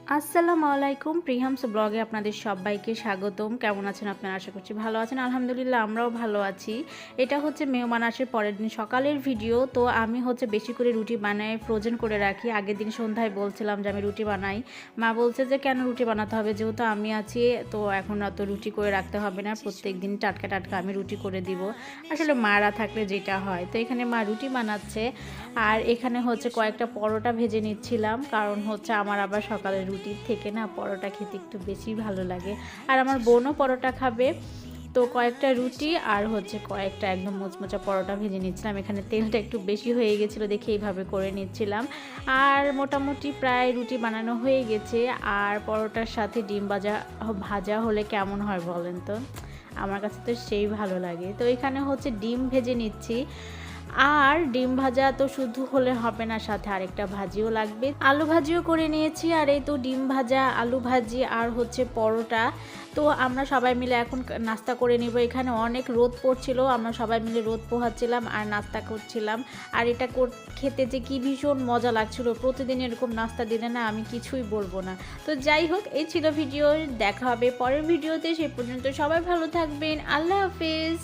আসসালামু আলাইকুম, প্রিহামস ব্লগে আপনাদের সবাইকে স্বাগতম। কেমন আছেন আপনারা? আশা করছি ভালো আছেন। আলহামদুলিল্লাহ আমরাও ভালো আছি। এটা হচ্ছে মেহমান আসার পরের দিন সকালের ভিডিও। তো আমি হচ্ছে বেশি করে রুটি বানাই, ফ্রোজেন করে রাখি। আগের দিন সন্ধ্যায় বলছিলাম যে আমি রুটি বানাই। মা বলছে যে কেন রুটি বানাতে হবে, যেহেতু আমি আছি তো এখন অত রুটি করে রাখতে হবে না, প্রত্যেক দিন টাটকা টাটকা আমি রুটি করে দিব। আসলে মারা থাকলে যেটা হয়। তো এখানে মা রুটি বানাচ্ছে আর এখানে হচ্ছে কয়েকটা পরোটা ভেজে নিচ্ছিলাম, কারণ হচ্ছে আমার আবার সকালে রুটির থেকে না পরোটা খেতে একটু বেশি ভালো লাগে। আর আমার বোনও পরোটা খাবে, তো কয়েকটা রুটি আর হচ্ছে কয়েকটা একদম মোচমোচা পরোটা ভেজে নিচ্ছিলাম। এখানে তেলটা একটু বেশি হয়ে গেছিলো দেখে এইভাবে করে নিচ্ছিলাম। আর মোটামুটি প্রায় রুটি বানানো হয়ে গেছে। আর পরোটার সাথে ডিম ভাজা ভাজা হলে কেমন হয় বলেন তো? আমার কাছে তো সেই ভালো লাগে। তো এখানে হচ্ছে ডিম ভেজে নিচ্ছি। আর ডিম ভাজা তো শুধু হলে হবে না, সাথে আরেকটা ভাজিও লাগবে। আলু ভাজিও করে নিয়েছি। আর এই তো ডিম ভাজা, আলু ভাজি আর হচ্ছে পরোটা। তো আমরা সবাই মিলে এখন নাস্তা করে নিব। এখানে অনেক রোদ পড়ছিল, আমরা সবাই মিলে রোদ পোহাচ্ছিলাম আর নাস্তা করছিলাম। আর এটা খেতে যে কি ভীষণ মজা লাগছিল। প্রতিদিন এরকম নাস্তা দিলে না আমি কিছুই বলবো না। তো যাই হোক, এই ছিল ভিডিও। দেখা হবে পরের ভিডিওতে। সেই পর্যন্ত সবাই ভালো থাকবেন। আল্লাহ হাফেজ।